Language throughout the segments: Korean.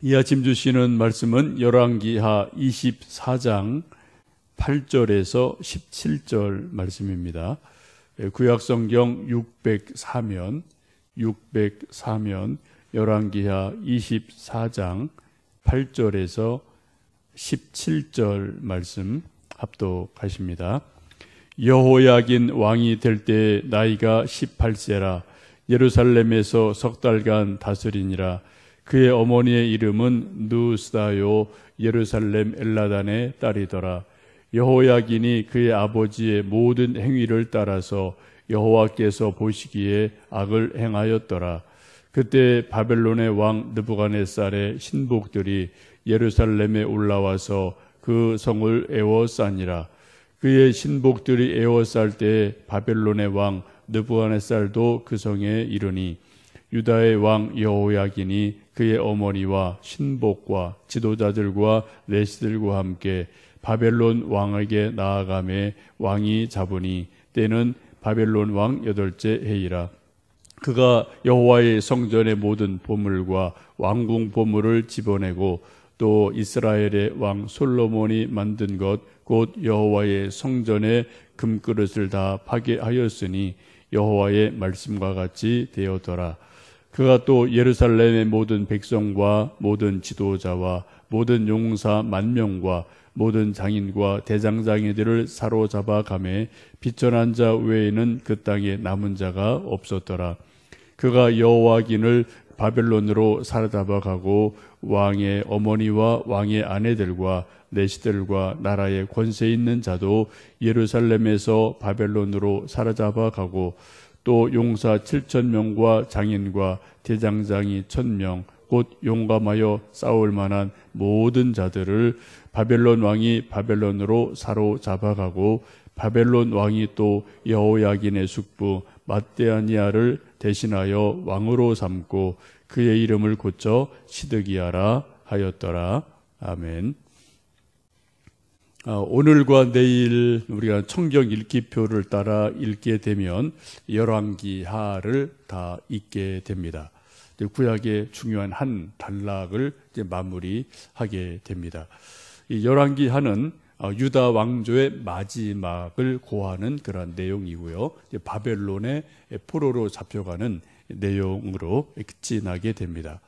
이 아침 주시는 말씀은 열왕기하 24장 8절에서 17절 말씀입니다. 구약성경 604면 열왕기하 24장 8절에서 17절 말씀 합독하십니다. 여호야긴 왕이 될 때 나이가 18세라 예루살렘에서 석 달간 다스리니라. 그의 어머니의 이름은 누스다요 예루살렘 엘라단의 딸이더라. 여호야긴이 그의 아버지의 모든 행위를 따라서 여호와께서 보시기에 악을 행하였더라. 그때 바벨론의 왕 느부갓네살의 신복들이 예루살렘에 올라와서 그 성을 에워싸니라. 그의 신복들이 에워쌀 때 바벨론의 왕 느부갓네살도 그 성에 이르니 유다의 왕 여호야긴이 그의 어머니와 신복과 지도자들과 내시들과 함께 바벨론 왕에게 나아가매 왕이 잡으니 때는 바벨론 왕 8째 해이라. 그가 여호와의 성전의 모든 보물과 왕궁 보물을 집어내고 또 이스라엘의 왕 솔로몬이 만든 것 곧 여호와의 성전의 금그릇을 다 파괴하였으니 여호와의 말씀과 같이 되었더라. 그가 또 예루살렘의 모든 백성과 모든 지도자와 모든 용사 10,000명과 모든 장인과 대장장이들을 사로잡아 가매 비천한 자 외에는 그 땅에 남은 자가 없었더라. 그가 여호야긴을 바벨론으로 사로잡아 가고 왕의 어머니와 왕의 아내들과 내시들과 나라의 권세 있는 자도 예루살렘에서 바벨론으로 사로잡아 가고 또 용사 7,000명과 장인과 대장장이 1,000명 곧 용감하여 싸울 만한 모든 자들을 바벨론 왕이 바벨론으로 사로잡아 가고 바벨론 왕이 또 여호야긴의 숙부 맏대아니아를 대신하여 왕으로 삼고 그의 이름을 고쳐 시드기야라 하였더라. 아멘. 오늘과 내일 우리가 성경 읽기표를 따라 읽게 되면 열왕기하를 다 읽게 됩니다. 구약의 중요한 한 단락을 이제 마무리하게 됩니다. 이 열왕기하는 유다 왕조의 마지막을 고하는 그런 내용이고요. 이제 바벨론의 포로로 잡혀가는 내용으로 끝이 나게 됩니다.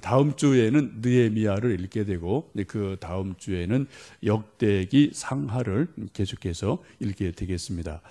다음 주에는 느헤미야를 읽게 되고 그 다음 주에는 역대기 상하를 계속해서 읽게 되겠습니다.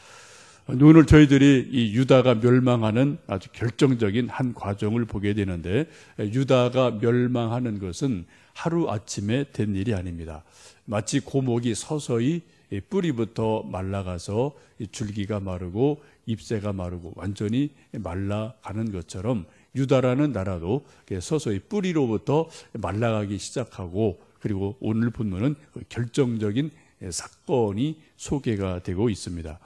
오늘 저희들이 이 유다가 멸망하는 아주 결정적인 한 과정을 보게 되는데 유다가 멸망하는 것은 하루아침에 된 일이 아닙니다. 마치 고목이 서서히 뿌리부터 말라가서 줄기가 마르고 잎새가 마르고 완전히 말라가는 것처럼 유다라는 나라도 서서히 뿌리로부터 말라가기 시작하고 그리고 오늘 본문은 결정적인 사건이 소개가 되고 있습니다.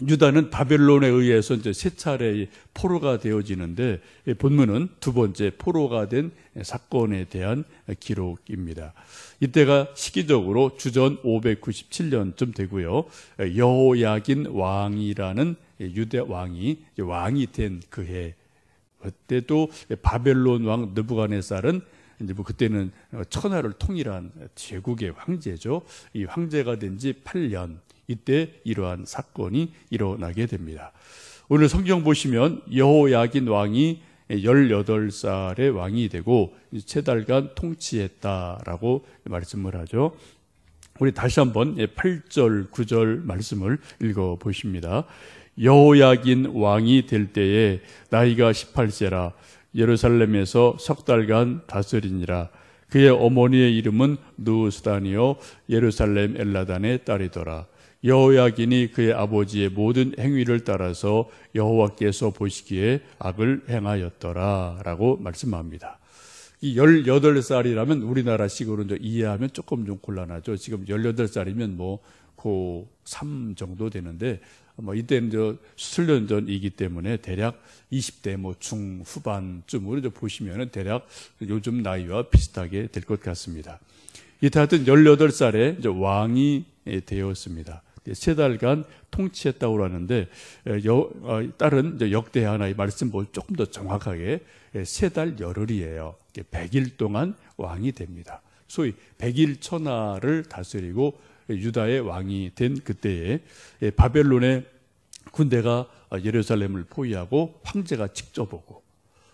유다는 바벨론에 의해서 이제 세 차례 포로가 되어지는데 본문은 두 번째 포로가 된 사건에 대한 기록입니다. 이때가 시기적으로 주전 597년쯤 되고요. 여호야긴 왕이라는 유대 왕이 된 그 해. 그때도 바벨론 왕 느부갓네살은 이제 그때는 천하를 통일한 제국의 황제죠. 이 황제가 된 지 8년. 이때 이러한 사건이 일어나게 됩니다. 오늘 성경 보시면 여호야긴 왕이 18살의 왕이 되고 3달간 통치했다라고 말씀을 하죠. 우리 다시 한번 8절, 9절 말씀을 읽어보십니다. 여호야긴 왕이 될 때에 나이가 18세라 예루살렘에서 석 달간 다스리니라. 그의 어머니의 이름은 누스다니요 예루살렘 엘라단의 딸이더라. 여호야긴이 그의 아버지의 모든 행위를 따라서 여호와께서 보시기에 악을 행하였더라 라고 말씀합니다. 이 18살이라면 우리나라식으로 이제 이해하면 조금 좀 곤란하죠. 지금 18살이면 뭐 고3 정도 되는데 이때는 저 수년 전이기 때문에 대략 20대 중후반쯤으로 보시면은 대략 요즘 나이와 비슷하게 될 것 같습니다. 이때 하여튼 18살에 이제 왕이 되었습니다. 3달간 통치했다고 하는데 다른 역대 하나의 말씀 보면 조금 더 정확하게 3달 열흘이에요. 100일 동안 왕이 됩니다. 소위 100일 천하를 다스리고 유다의 왕이 된 그때에 바벨론의 군대가 예루살렘을 포위하고 황제가 직접 오고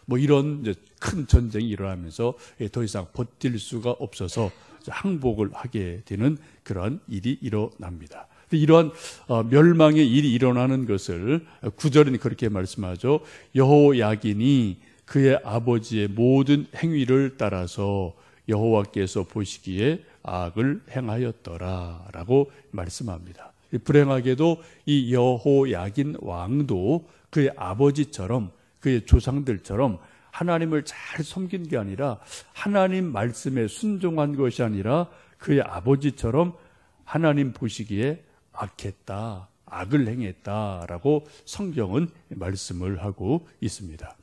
뭐 이런 이제 큰 전쟁이 일어나면서 더 이상 버틸 수가 없어서 항복을 하게 되는 그러한 일이 일어납니다. 이러한 멸망의 일이 일어나는 것을 9절은 그렇게 말씀하죠. 여호야긴이 그의 아버지의 모든 행위를 따라서 여호와께서 보시기에 악을 행하였더라 라고 말씀합니다. 불행하게도 이 여호야긴 왕도 그의 아버지처럼 그의 조상들처럼 하나님을 잘 섬긴 게 아니라 하나님 말씀에 순종한 것이 아니라 그의 아버지처럼 하나님 보시기에 악했다, 악을 행했다라고 성경은 말씀을 하고 있습니다.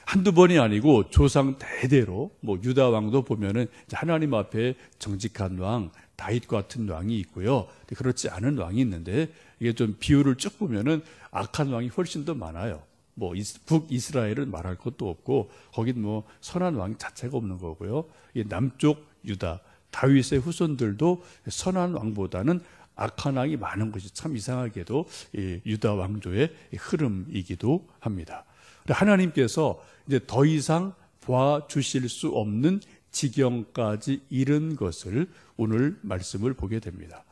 한두 번이 아니고 조상 대대로 뭐 유다 왕도 보면은 하나님 앞에 정직한 왕, 다윗 같은 왕이 있고요. 그렇지 않은 왕이 있는데 이게 좀 비율을 쭉 보면은 악한 왕이 훨씬 더 많아요. 뭐 북이스라엘은 말할 것도 없고 거긴 뭐 선한 왕 자체가 없는 거고요. 이 남쪽 유다, 다윗의 후손들도 선한 왕보다는 악한 왕이 많은 것이 참 이상하게도 이 유다 왕조의 흐름이기도 합니다. 하나님께서 이제 더 이상 봐주실 수 없는 지경까지 이른 것을 오늘 말씀을 보게 됩니다.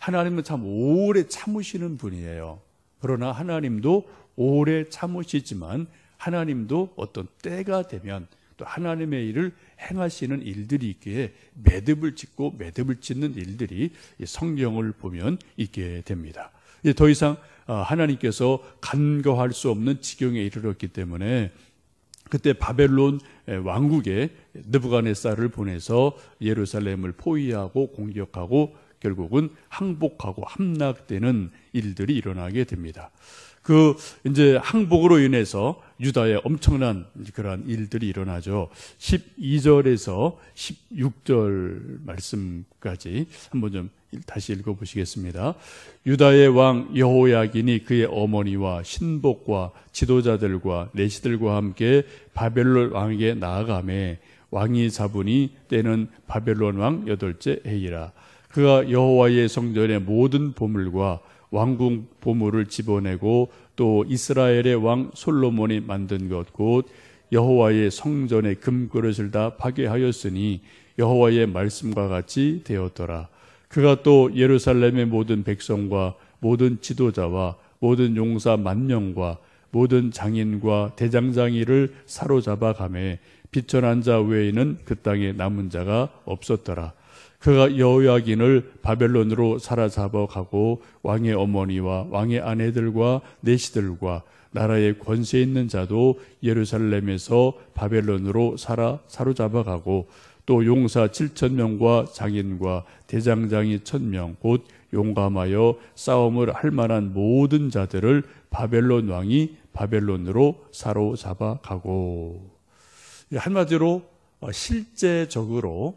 하나님은 참 오래 참으시는 분이에요. 그러나 하나님도 오래 참으시지만 하나님도 어떤 때가 되면 또 하나님의 일을 행하시는 일들이 있기에 매듭을 짓고 매듭을 짓는 일들이 성경을 보면 있게 됩니다. 더 이상 하나님께서 간과할 수 없는 지경에 이르렀기 때문에 그때 바벨론 왕국에 느부갓네살을 보내서 예루살렘을 포위하고 공격하고 결국은 항복하고 함락되는 일들이 일어나게 됩니다. 그 이제 항복으로 인해서 유다에 엄청난 그러한 일들이 일어나죠. 12절에서 16절 말씀까지 한번 좀 다시 읽어보시겠습니다. 유다의 왕 여호야긴이 그의 어머니와 신복과 지도자들과 내시들과 함께 바벨론 왕에게 나아가매 왕이 잡으니 때는 바벨론 왕 8째 해이라. 그가 여호와의 성전의 모든 보물과 왕궁 보물을 집어내고 또 이스라엘의 왕 솔로몬이 만든 것 곧 여호와의 성전의 금그릇을 다 파괴하였으니 여호와의 말씀과 같이 되었더라. 그가 또 예루살렘의 모든 백성과 모든 지도자와 모든 용사 10,000명과 모든 장인과 대장장이를 사로잡아 가매 비천한 자 외에는 그 땅에 남은 자가 없었더라. 그가 여호야긴을 바벨론으로 사로잡아 가고 왕의 어머니와 왕의 아내들과 내시들과 나라의 권세 있는 자도 예루살렘에서 바벨론으로 사로잡아 가고 또 용사 7,000명과 장인과 대장장이 1,000명 곧 용감하여 싸움을 할 만한 모든 자들을 바벨론 왕이 바벨론으로 사로잡아 가고. 한마디로 실제적으로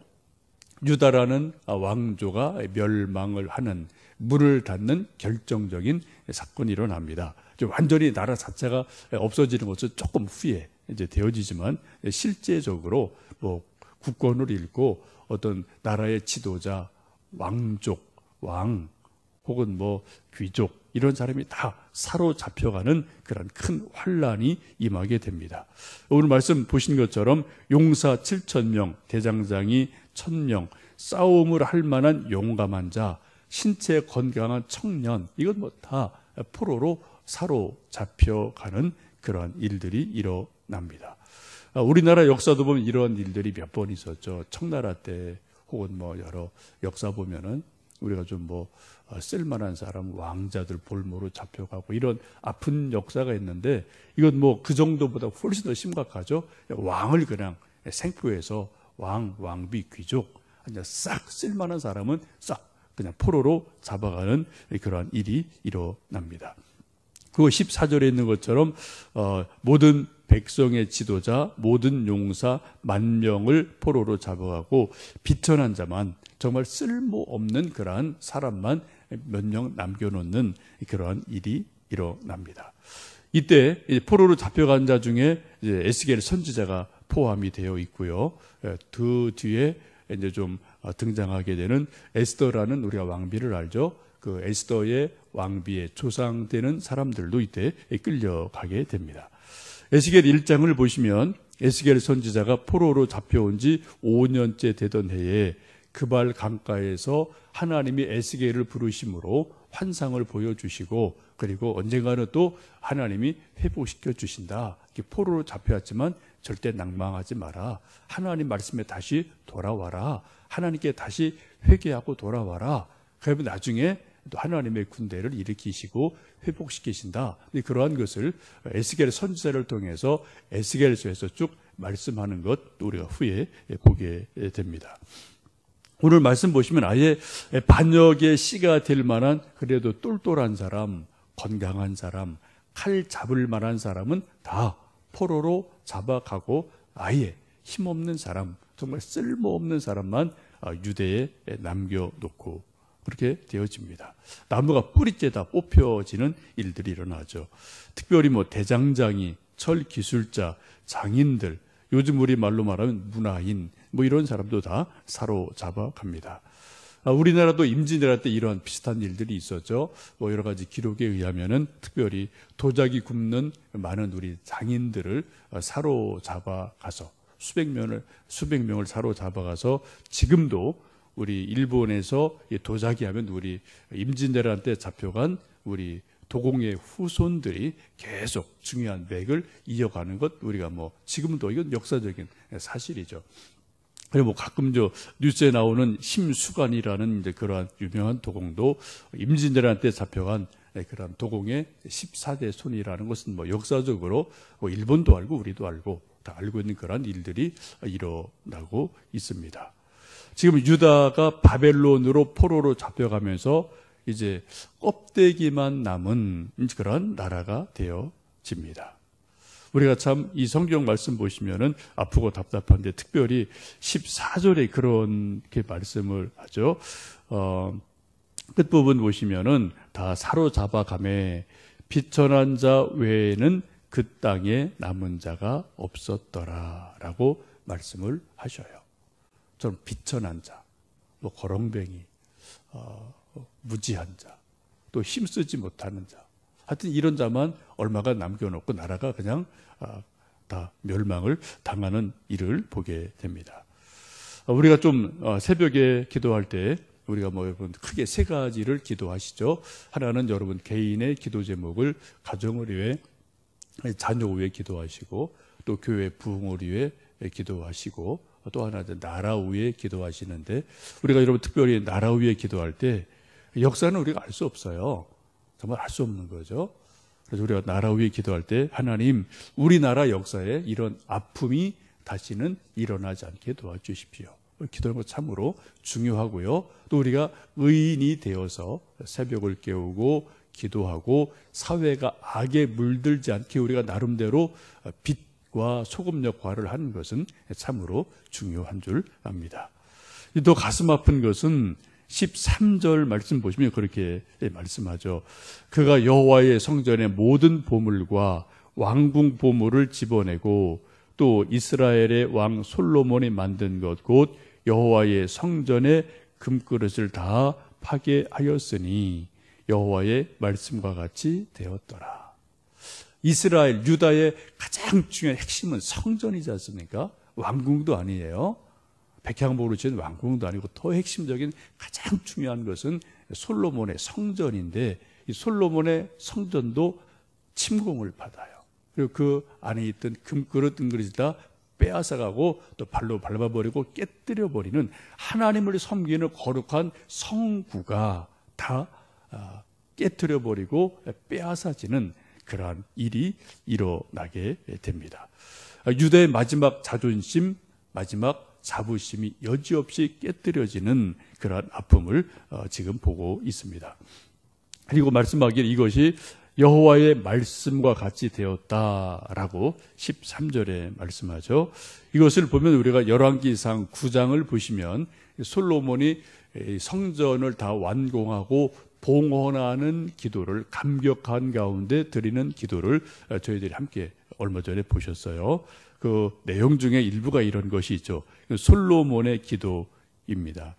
유다라는 왕조가 멸망을 하는 문을 닫는 결정적인 사건이 일어납니다. 완전히 나라 자체가 없어지는 것은 조금 후에 이제 되어지지만 실제적으로 뭐 국권을 잃고 어떤 나라의 지도자, 왕족, 왕 혹은 뭐 귀족 이런 사람이 다 사로잡혀가는 그런 큰 환란이 임하게 됩니다. 오늘 말씀 보신 것처럼 용사 7,000명, 대장장이 1,000명, 싸움을 할 만한 용감한 자, 신체 건강한 청년 이건 뭐 다 포로로 사로잡혀가는 그러한 일들이 일어납니다. 우리나라 역사도 보면 이런 일들이 몇 번 있었죠. 청나라 때 혹은 뭐 여러 역사 보면은 우리가 좀 뭐 쓸만한 사람 왕자들 볼모로 잡혀가고 이런 아픈 역사가 있는데 이건 뭐 그 정도보다 훨씬 더 심각하죠. 왕을 그냥 생포해서 왕비, 귀족 그냥 싹 쓸만한 사람은 싹 그냥 포로로 잡아가는 그러한 일이 일어납니다. 그 14절에 있는 것처럼 모든 백성의 지도자, 모든 용사 10,000명을 포로로 잡아가고 비천한 자만 정말 쓸모없는 그러한 사람만 몇 명 남겨놓는 그러한 일이 일어납니다. 이때 포로로 잡혀간 자 중에 이제 에스겔 선지자가 포함이 되어 있고요. 그 뒤에 이제 좀 등장하게 되는 에스더라는 우리가 왕비를 알죠. 그 에스더의 왕비의 조상되는 사람들도 이때 끌려가게 됩니다. 에스겔 1장을 보시면 에스겔 선지자가 포로로 잡혀온 지 5년째 되던 해에 그발 강가에서 하나님이 에스겔을 부르심으로 환상을 보여주시고, 그리고 언젠가는 또 하나님이 회복시켜 주신다. 포로로 잡혀왔지만 절대 낭망하지 마라. 하나님 말씀에 다시 돌아와라. 하나님께 다시 회개하고 돌아와라. 그러면 나중에 또 하나님의 군대를 일으키시고 회복시키신다. 그러한 것을 에스겔 선지자를 통해서 에스겔서에서 쭉 말씀하는 것 우리가 후에 보게 됩니다. 오늘 말씀 보시면 아예 반역의 씨가 될 만한 그래도 똘똘한 사람, 건강한 사람, 칼 잡을 만한 사람은 다 포로로 잡아가고 아예 힘없는 사람, 정말 쓸모없는 사람만 유대에 남겨놓고 그렇게 되어집니다. 나무가 뿌리째 다 뽑혀지는 일들이 일어나죠. 특별히 대장장이, 철 기술자, 장인들, 요즘 우리 말로 말하면 문화인, 이런 사람도 다 사로잡아 갑니다. 우리나라도 임진왜란 때 이러한 비슷한 일들이 있었죠. 여러 가지 기록에 의하면은 특별히 도자기 굽는 많은 우리 장인들을 사로잡아 가서 수백 명을 사로잡아 가서 지금도 우리 일본에서 도자기 하면 우리 임진왜란 때 잡혀간 우리 도공의 후손들이 계속 중요한 맥을 이어가는 것 우리가 지금도 이건 역사적인 사실이죠. 그리고 가끔 뉴스에 나오는 심수관이라는 이제 그러한 유명한 도공도 임진왜란 때 잡혀간 그런 도공의 14대 손이라는 것은 역사적으로 일본도 알고 우리도 알고 다 알고 있는 그런 일들이 일어나고 있습니다. 지금 유다가 바벨론으로 포로로 잡혀가면서 이제 껍데기만 남은 그런 나라가 되어집니다. 우리가 참 이 성경 말씀 보시면은 아프고 답답한데 특별히 14절에 그렇게 말씀을 하죠. 끝부분 보시면은 다 사로잡아가매 비천한 자 외에는 그 땅에 남은 자가 없었더라라고 말씀을 하셔요. 좀 비천한 자, 거렁뱅이, 무지한 자, 또 힘쓰지 못하는 자, 하여튼 이런 자만 얼마가 남겨놓고 나라가 그냥 다 멸망을 당하는 일을 보게 됩니다. 우리가 좀 새벽에 기도할 때 우리가 여러분 크게 세 가지를 기도하시죠. 하나는 여러분 개인의 기도 제목을 가정을 위해, 자녀 위해 기도하시고, 또 교회 부흥을 위해 기도하시고, 또 하나 나라 위에 기도하시는데, 우리가 여러분 특별히 나라 위에 기도할 때 역사는 우리가 알 수 없어요. 정말 알 수 없는 거죠. 그래서 우리가 나라 위에 기도할 때 하나님 우리나라 역사에 이런 아픔이 다시는 일어나지 않게 도와주십시오. 기도하는 것 참으로 중요하고요. 또 우리가 의인이 되어서 새벽을 깨우고 기도하고 사회가 악에 물들지 않게 우리가 나름대로 빛과 소금 역할을 하는 것은 참으로 중요한 줄 압니다. 또 가슴 아픈 것은 13절 말씀 보시면 그렇게 말씀하죠. 그가 여호와의 성전의 모든 보물과 왕궁 보물을 집어내고 또 이스라엘의 왕 솔로몬이 만든 것 곧 여호와의 성전의 금그릇을 다 파괴하였으니 여호와의 말씀과 같이 되었더라. 이스라엘, 유다의 가장 중요한 핵심은 성전이지 않습니까? 왕궁도 아니에요. 백향목으로 지은 왕궁도 아니고 더 핵심적인 가장 중요한 것은 솔로몬의 성전인데 이 솔로몬의 성전도 침공을 받아요. 그리고 그 안에 있던 금그릇, 은그릇이 다 빼앗아가고 또 발로 밟아버리고 깨뜨려버리는 하나님을 섬기는 거룩한 성구가 다 깨뜨려버리고 빼앗아지는 그러한 일이 일어나게 됩니다. 유다의 마지막 자존심, 마지막 자부심이 여지없이 깨뜨려지는 그러한 아픔을 지금 보고 있습니다. 그리고 말씀하기를 이것이 여호와의 말씀과 같이 되었다라고 13절에 말씀하죠. 이것을 보면 우리가 열왕기상 9장을 보시면 솔로몬이 성전을 다 완공하고 봉헌하는 기도를 감격한 가운데 드리는 기도를 저희들이 함께 얼마 전에 보셨어요. 그 내용 중에 일부가 이런 것이 있죠. 솔로몬의 기도입니다.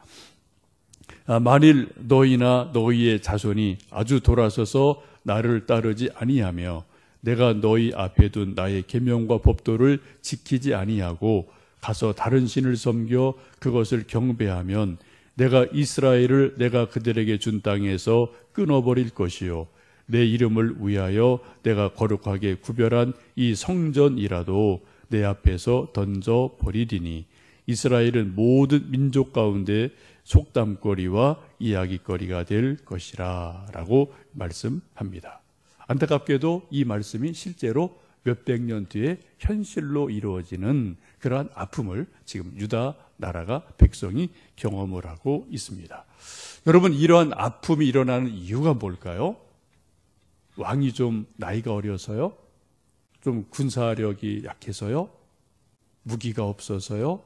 만일 너희나 너희의 자손이 아주 돌아서서 나를 따르지 아니하며 내가 너희 앞에 둔 나의 계명과 법도를 지키지 아니하고 가서 다른 신을 섬겨 그것을 경배하면 내가 이스라엘을 내가 그들에게 준 땅에서 끊어버릴 것이요 내 이름을 위하여 내가 거룩하게 구별한 이 성전이라도 내 앞에서 던져버리리니 이스라엘은 모든 민족 가운데 속담거리와 이야기거리가 될 것이라 라고 말씀합니다. 안타깝게도 이 말씀이 실제로 몇백 년 뒤에 현실로 이루어지는 그러한 아픔을 지금 유다 나라가 백성이 경험을 하고 있습니다. 여러분, 이러한 아픔이 일어나는 이유가 뭘까요? 왕이 좀 나이가 어려서요? 좀 군사력이 약해서요? 무기가 없어서요?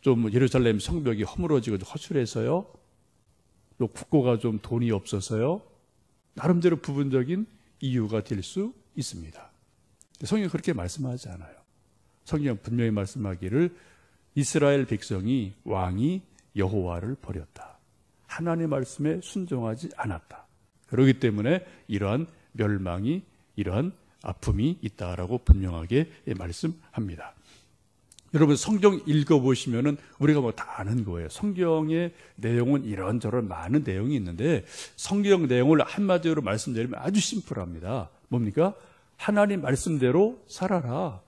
좀 예루살렘 성벽이 허물어지고 허술해서요? 또 국고가 좀 돈이 없어서요? 나름대로 부분적인 이유가 될 수 있습니다. 성경은 그렇게 말씀하지 않아요. 성경은 분명히 말씀하기를 이스라엘 백성이 왕이 여호와를 버렸다. 하나님의 말씀에 순종하지 않았다. 그렇기 때문에 이러한 멸망이, 이러한 아픔이 있다라고 분명하게 말씀합니다. 여러분, 성경 읽어보시면은 우리가 뭐 다 아는 거예요. 성경의 내용은 이런저런 많은 내용이 있는데 성경 내용을 한마디로 말씀드리면 아주 심플합니다. 뭡니까? 하나님 말씀대로 살아라.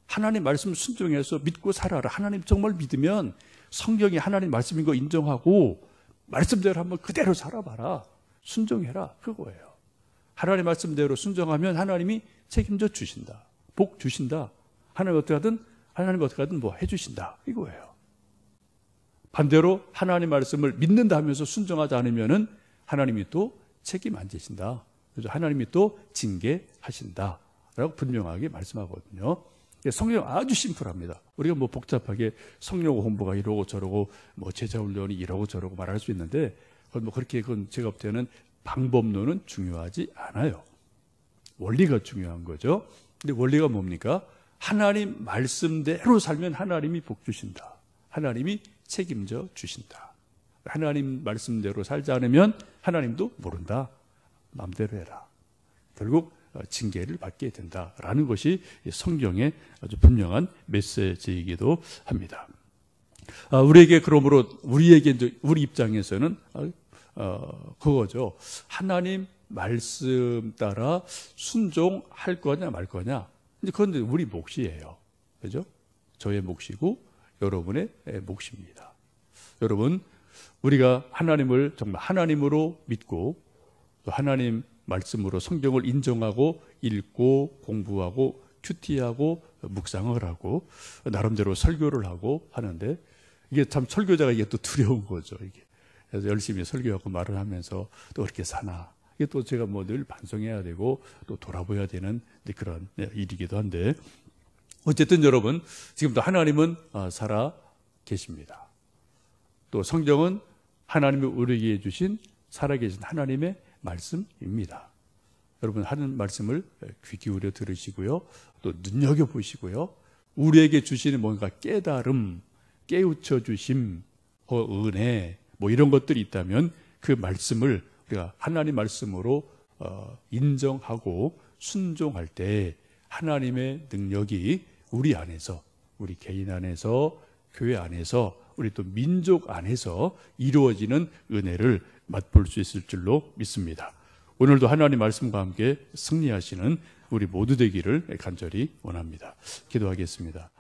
하나님 말씀 순종해서 믿고 살아라. 하나님 정말 믿으면 성경이 하나님 말씀인 거 인정하고 말씀대로 한번 그대로 살아봐라. 순종해라. 그거예요. 하나님 말씀대로 순종하면 하나님이 책임져 주신다. 복 주신다. 하나님 어떻게 하든 뭐 해주신다. 이거예요. 반대로 하나님 말씀을 믿는다 하면서 순종하지 않으면은 하나님이 또 책임 안 지신다. 그래서 하나님이 또 징계하신다. 라고 분명하게 말씀하거든요. 성경 아주 심플합니다. 우리가 뭐 복잡하게 성령 공부가 이러고 저러고 뭐 제자 훈련이 이러고 저러고 말할 수 있는데 그건 뭐 그렇게 그건 제가 볼 때는 방법론은 중요하지 않아요. 원리가 중요한 거죠. 근데 원리가 뭡니까? 하나님 말씀대로 살면 하나님이 복 주신다. 하나님이 책임져 주신다. 하나님 말씀대로 살지 않으면 하나님도 모른다. 마음대로 해라. 결국 징계를 받게 된다라는 것이 성경의 아주 분명한 메시지이기도 합니다. 우리에게 그러므로 우리 입장에서는 그거죠. 하나님 말씀 따라 순종할 거냐 말 거냐. 근데 그건 우리 몫이에요. 그죠? 저의 몫이고 여러분의 몫입니다. 여러분, 우리가 하나님을 정말 하나님으로 믿고 또 하나님 말씀으로 성경을 인정하고 읽고 공부하고 큐티하고 묵상을 하고 나름대로 설교를 하고 하는데 이게 참 설교자가 이게 또 두려운 거죠. 이게. 그래서 열심히 설교하고 말을 하면서 또 그렇게 사나. 이게 또 제가 뭐 늘 반성해야 되고 또 돌아보야 되는 그런 일이기도 한데 어쨌든 여러분 지금도 하나님은 살아 계십니다. 또 성경은 하나님이 우리에게 주신 살아계신 하나님의 말씀입니다. 여러분 하는 말씀을 귀 기울여 들으시고요. 또 눈여겨보시고요. 우리에게 주시는 뭔가 깨달음, 깨우쳐 주심, 은혜 뭐 이런 것들이 있다면 그 말씀을 우리가 하나님 말씀으로 인정하고 순종할 때 하나님의 능력이 우리 안에서, 우리 개인 안에서, 교회 안에서, 우리 또 민족 안에서 이루어지는 은혜를 맛볼 수 있을 줄로 믿습니다. 오늘도 하나님 말씀과 함께 승리하시는 우리 모두 되기를 간절히 원합니다. 기도하겠습니다.